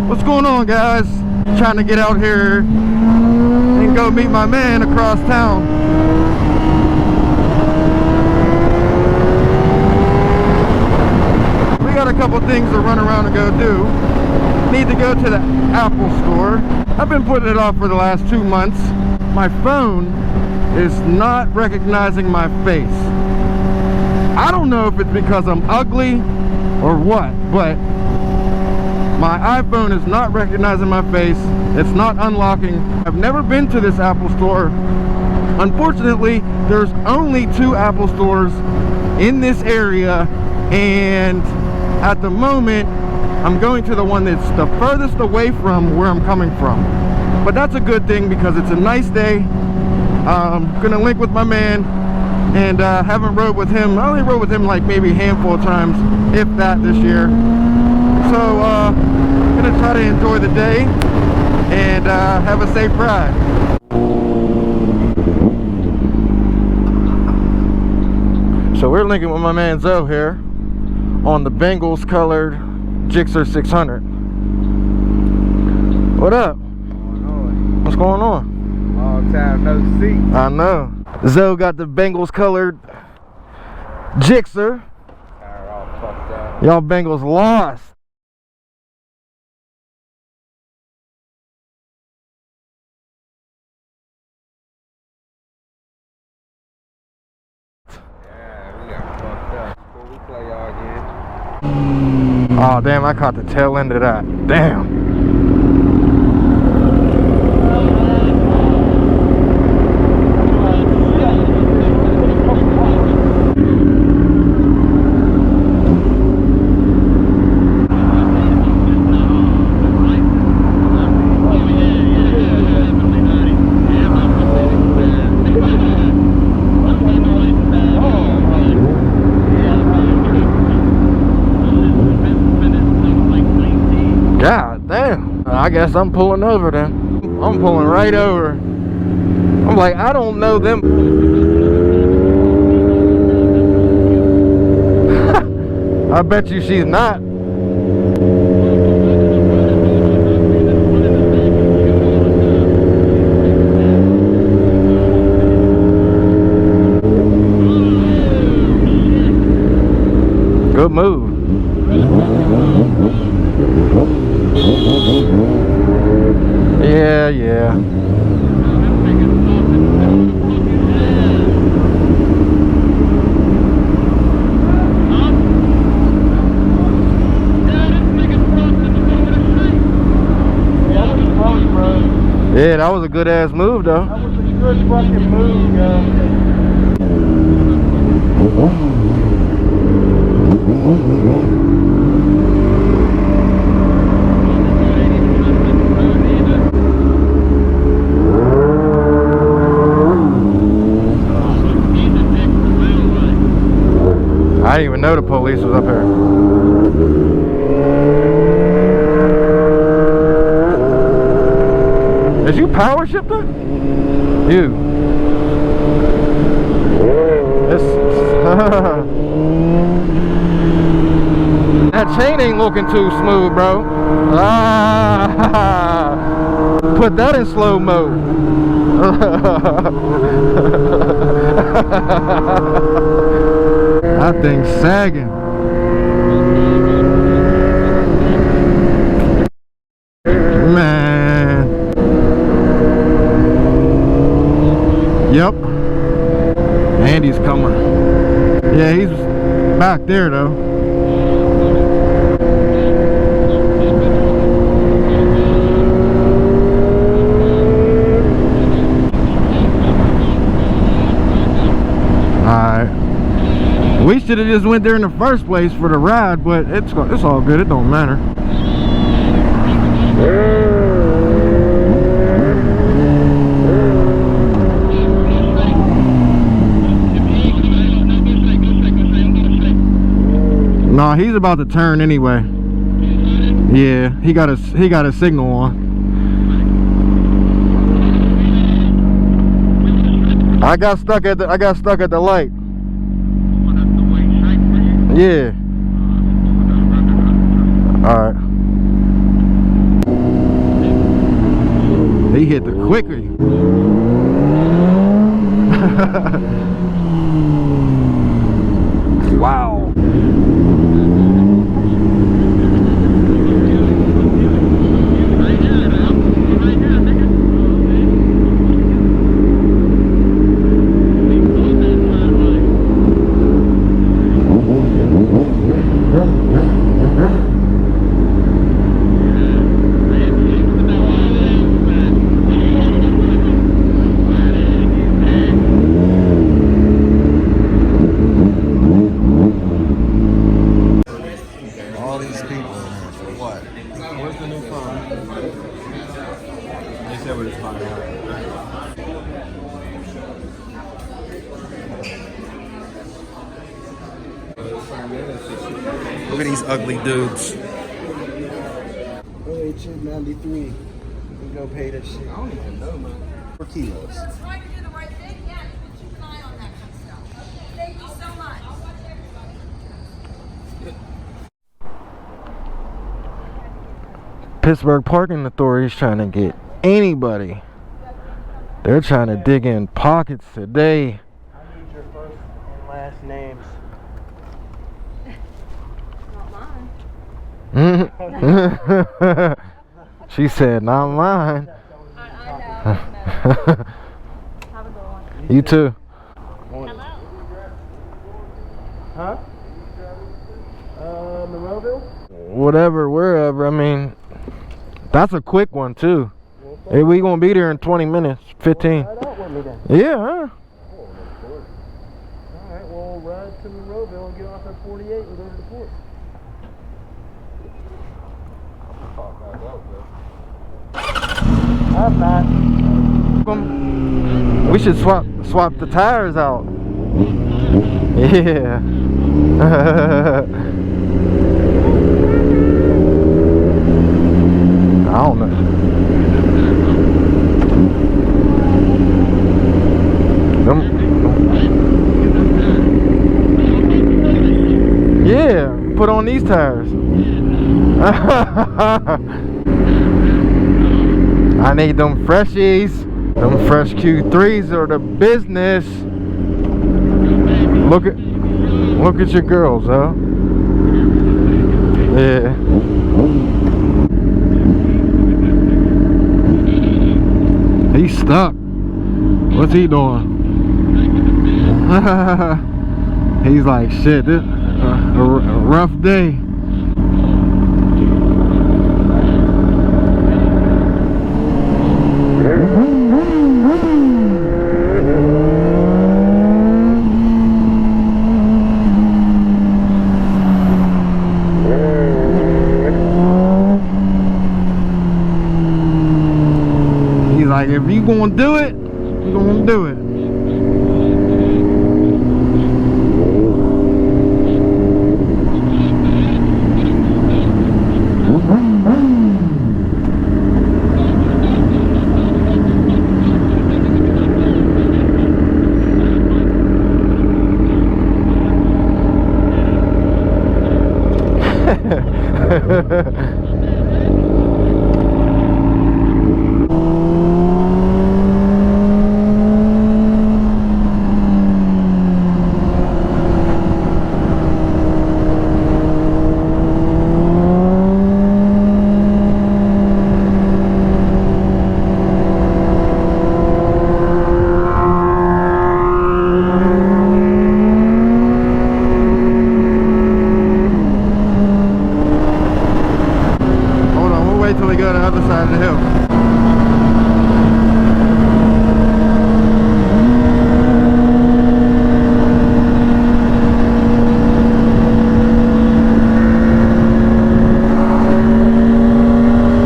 What's going on, guys? Trying to get out here and go meet my man across town. We got a couple things to run around and go do. Need to go to the Apple store. I've been putting it off for the last 2 months. My phone is not recognizing my face. I don't know if it's because I'm ugly or what, but my iPhone is not recognizing my face. It's not unlocking. I've never been to this Apple store. Unfortunately, there's only 2 Apple stores in this area, and at the moment I'm going to the one that's the furthest away from where I'm coming from. But that's a good thing because it's a nice day. I'm gonna link with my man, and haven't rode with him. I only rode with him like maybe a handful of times, if that, this year. So gonna try to enjoy the day and have a safe ride. So we're linking with my man Zoe here on the Bengals colored Gixxer 600. What up? What's going on? Long time no see. I know. Zoe got the Bengals colored Gixxer. All fucked up. Y'all Bengals lost. Yeah, we got fucked up. Before we play y'all again. Oh damn, I caught the tail end of that. Damn. God damn. I guess I'm pulling over then. I'm pulling right over. I'm like, I don't know them. I bet you she's not. Good move. Yeah. Yeah, that was a good ass move though. That was a good fucking move, I didn't even know the police was up here. Did you power shift that? You. That chain ain't looking too smooth, bro. Put that in slow mo. That thing's sagging. Man. Yep. Andy's coming. Yeah, he's back there though. We should have just went there in the first place for the ride, but it's all good. It don't matter. Nah, he's about to turn anyway. Yeah, he got a signal on. I got stuck at the light. Yeah. Alright. He hit the quickie. Wow. Look at these ugly dudes. Oh, chip 93. We go pay that shit. I don't even know, man. 4 kilos. Trying to do the right thing, yeah, but keep an eye on that kind of stuff. Thank you so much. Pittsburgh parking authorities trying to get anybody. They're trying to dig in pockets today. I need your first and last names. Not mine. She said, not mine. I know. Have a good one. You too. Hello. Huh? Monroeville? Whatever, wherever. I mean, that's a quick one too. Hey, we gonna be there in 20 minutes, 15. Ride out with me then. Yeah, huh? Oh, alright, well, ride to Monroeville and get off at 48 and go to the port. I'm not. We should swap the tires out. Yeah. I don't know. Yeah, put on these tires. I need them freshies. Them fresh Q3s are the business. Look at your girls, huh? Yeah. He's stuck. What's he doing? He's like, shit, this a rough day. He's like, if you gonna do it, you gonna do it. Till we go to the other side of the hill.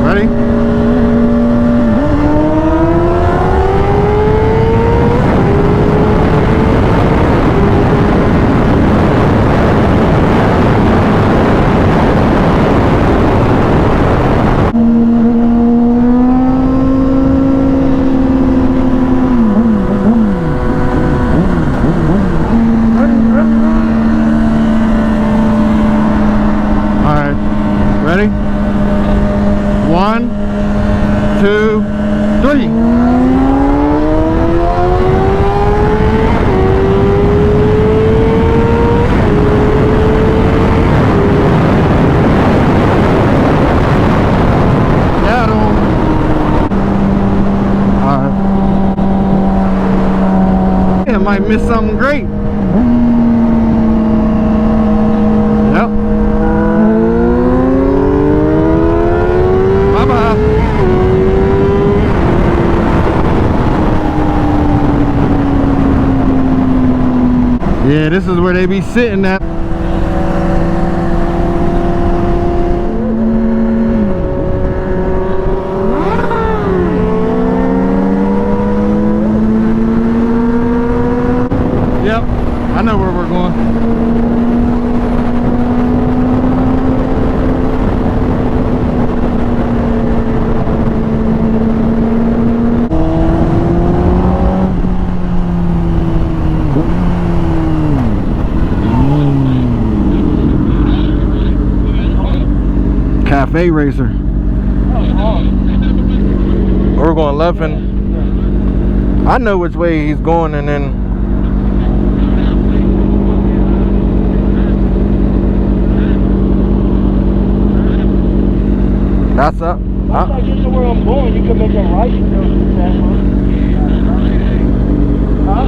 Ready? Ready? 1, 2, 3. missed something great. Yep. Bye-bye. Yeah, this is where they be sitting at. Yep, I know where we're going. Cafe Racer. We're going left, and I know which way he's going, and then that's up. Once I get to where I'm going, you can make a right and go through that one. Huh?